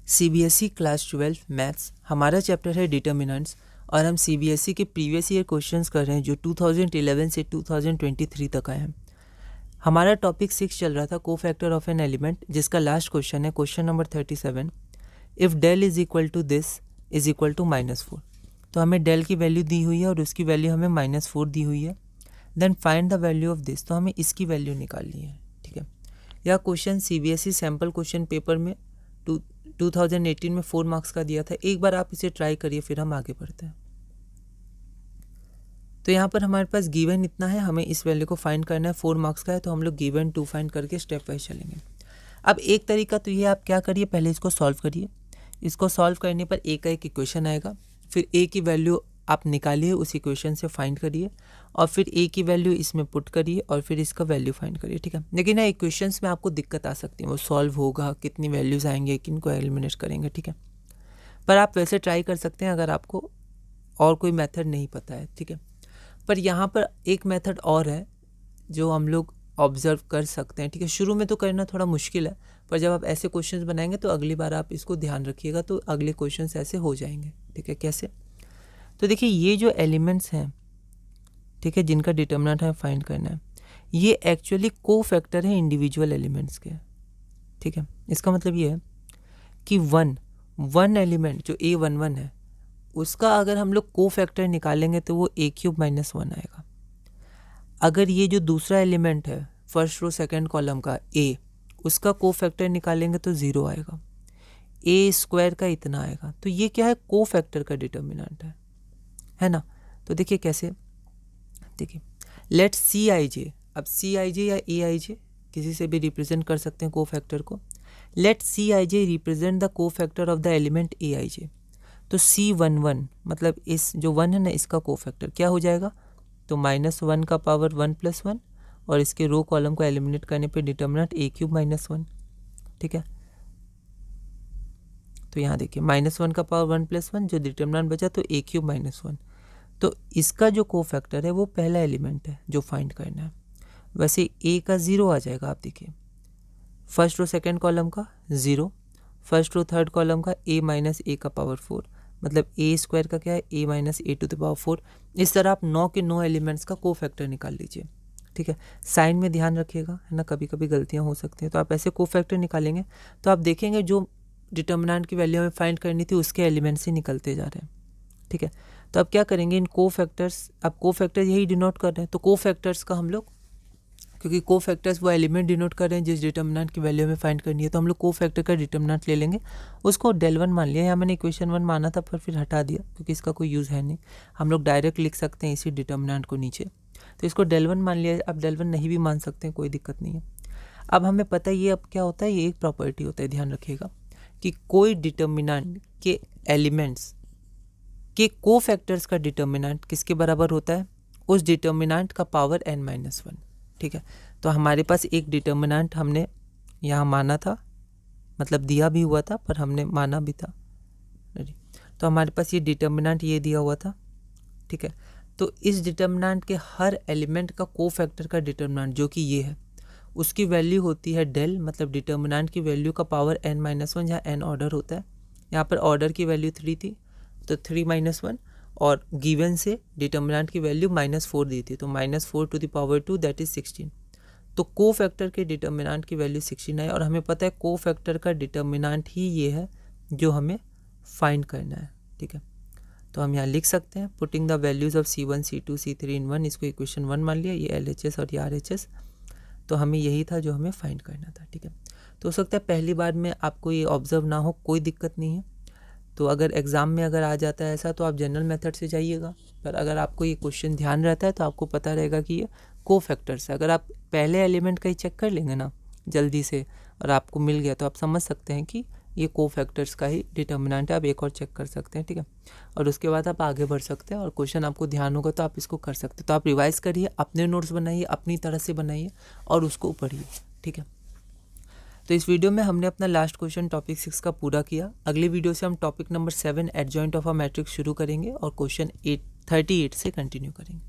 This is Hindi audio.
सीबीएसई क्लास 12 मैथ्स हमारा चैप्टर है डिटर्मिनेंट्स और हम सीबीएसई के प्रीवियस ईयर क्वेश्चंस कर रहे हैं जो 2011 से 2023 तक आए हैं। हमारा टॉपिक 6 चल रहा था कोफैक्टर ऑफ एन एलिमेंट, जिसका लास्ट क्वेश्चन है question number 37। If del is equal to this is equal to -4। तो हमें डेल की वैल्यू दी हुई है और उसकी वैल्यू हमें -4 दी हुई है। Then find the value of this, तो हमें इसकी वैल्यू निकालनी है। ठीक है, यह question CBSE sample question paper में 2018 में 4 मार्क्स का दिया था। एक बार आप इसे ट्राई करिए, फिर हम आगे बढ़ते हैं। तो यहाँ पर हमारे पास गिवन इतना है, हमें इस वैल्यू को फाइंड करना है। 4 मार्क्स का है तो हम लोग गिवन 2 फाइंड करके स्टेप वाइज चलेंगे। अब एक तरीका तो ये, आप क्या करिए, पहले इसको सॉल्व करिए। इसको सॉल्व करने पर ए का एक इक्वेशन आएगा, फिर ए की वैल्यू आप निकालिए, उस इक्वेशन से फाइंड करिए और फिर ए की वैल्यू इसमें पुट करिए और फिर इसका वैल्यू फाइंड करिए। ठीक है, लेकिन ना इक्वेशंस में आपको दिक्कत आ सकती है, वो सॉल्व होगा, कितनी वैल्यूज़ आएंगे, किन को एलिमिनेट करेंगे। ठीक है, पर आप वैसे ट्राई कर सकते हैं अगर आपको और कोई मेथड नहीं पता है। ठीक है, पर यहाँ पर एक मेथड और है जो हम लोग ऑब्जर्व कर सकते हैं। ठीक है, शुरू में तो करना थोड़ा मुश्किल है, पर जब आप ऐसे क्वेश्चंस बनाएंगे तो अगली बार आप इसको ध्यान रखिएगा, तो अगले क्वेश्चंस ऐसे हो जाएंगे। ठीक है, कैसे? तो देखिए, ये जो एलिमेंट्स हैं, ठीक है, जिनका डिटर्मिनेंट हमें फाइंड करना है, ये एक्चुअली कोफैक्टर है इंडिविजुअल एलिमेंट्स के। ठीक है, इसका मतलब ये है कि वन एलिमेंट जो A11 है, उसका अगर हम लोग कोफैक्टर निकालेंगे तो वो A³ -1 आएगा। अगर ये जो दूसरा एलिमेंट है फर्स्ट रो सेकंड कॉलम का A, उसका कोफैक्टर निकालेंगे तो 0 आएगा। A² का इतना आएगा। तो ये क्या है? कोफैक्टर का डिटर्मिनेंट है ना। तो देखिए कैसे, देखिए लेट Cij, अब Cij या Aij किसी से भी रिप्रेजेंट कर सकते हैं कोफैक्टर को। Let Cij represent the cofactor of the element Aij। तो C11 मतलब इस जो 1 है ना, इसका कोफैक्टर क्या हो जाएगा? तो -1 का पावर 1 + 1 और इसके रो कॉलम को एलिमिनेट करने पे डिटर्मिनेंट A³ -1। ठीक है, तो यहाँ देखिए -1 का पावर 1 + 1 जो डिटर्मिनेंट बचा, तो A³ -1। तो इसका जो कोफैक्टर है वो पहला एलिमेंट है जो फाइंड करना है। वैसे A का 0 आ जाएगा। आप देखिए फर्स्ट रो सेकंड कॉलम का 0, फर्स्ट रो थर्ड कॉलम का A - A का पावर 4, मतलब A² का क्या है? A - A to the power 4। इस तरह आप 9 के 9 एलिमेंट्स का कोफैक्टर निकाल लीजिए। ठीक है, साइन में ध्यान रखिएगा, है ना, कभी कभी गलतियाँ हो सकती हैं। तो आप ऐसे कोफैक्टर निकालेंगे तो आप देखेंगे जो डिटर्मिनेंट की वैल्यू हमें फाइंड करनी थी उसके एलिमेंट्स ही निकलते जा रहे हैं। ठीक है, तो अब क्या करेंगे, इन कोफैक्टर्स, अब कोफैक्टर यही डिनोट कर रहे हैं, तो कोफैक्टर्स का हम लोग, क्योंकि कोफैक्टर्स वो एलिमेंट डिनोट कर रहे हैं जिस डिटर्मिनेंट की वैल्यू हमें फाइंड करनी है, तो हम लोग कोफैक्टर का डिटर्मिनेंट ले लेंगे। उसको del1 मान लिया, यहाँ मैंने इक्वेशन 1 माना था पर फिर हटा दिया क्योंकि इसका कोई यूज़ है नहीं। हम लोग डायरेक्ट लिख सकते हैं इसी डिटर्मिनेंट को नीचे, तो इसको del1 मान लिया। अब del1 नहीं भी मान सकते हैं, कोई दिक्कत नहीं है। अब हमें पता है ये अब क्या होता है, ये एक प्रॉपर्टी होता है, ध्यान रखिएगा कि कोई डिटर्मिनेंट के एलिमेंट्स के कोफैक्टर्स का डिटर्मिनेंट किसके बराबर होता है? उस डिटर्मिनेंट का पावर n-1। ठीक है, तो हमारे पास एक डिटर्मिनेंट हमने यहाँ माना था, मतलब दिया भी हुआ था पर हमने माना भी था। तो हमारे पास ये डिटर्मिनेंट ये दिया हुआ था। ठीक है, तो इस डिटर्मिनेंट के हर एलिमेंट का कोफैक्टर का डिटर्मिनेंट जो कि ये है, उसकी वैल्यू होती है डेल, मतलब डिटर्मिनेंट की वैल्यू का पावर n-1, जहाँ n ऑर्डर होता है। यहाँ पर ऑर्डर की वैल्यू 3 थी तो 3 - 1, और गिवन से डिटर्मिनेंट की वैल्यू -4 दी थी, तो -4 to the power 2 that is 16। तो कोफैक्टर के डिटर्मिनेंट की वैल्यू 16 है और हमें पता है कोफैक्टर का डिटर्मिनेंट ही ये है जो हमें फाइंड करना है। ठीक है, तो हम यहाँ लिख सकते हैं putting the values of C1 C2 C3 इन 1, इसको इक्वेशन 1 मान लिया, ये LHS और ये RHS। तो हमें यही था जो हमें फाइंड करना था। ठीक है, तो हो सकता है पहली बार में आपको ये ऑब्जर्व ना हो, कोई दिक्कत नहीं है। तो अगर एग्ज़ाम में अगर आ जाता है ऐसा तो आप जनरल मेथड से जाइएगा, पर अगर आपको ये क्वेश्चन ध्यान रहता है तो आपको पता रहेगा कि ये कोफैक्टर्स है। अगर आप पहले एलिमेंट का ही चेक कर लेंगे ना जल्दी से और आपको मिल गया तो आप समझ सकते हैं कि ये कोफैक्टर्स का ही डिटर्मिनेंट है। आप एक और चेक कर सकते हैं। ठीक है, और उसके बाद आप आगे बढ़ सकते हैं और क्वेश्चन आपको ध्यान होगा तो आप इसको कर सकते हैं। तो आप रिवाइज़ करिए, अपने नोट्स बनाइए, अपनी तरह से बनाइए और उसको पढ़िए। ठीक है, तो इस वीडियो में हमने अपना लास्ट क्वेश्चन टॉपिक 6 का पूरा किया। अगली वीडियो से हम topic number 7 adjoint of a matrix शुरू करेंगे और क्वेश्चन 38 से कंटिन्यू करेंगे।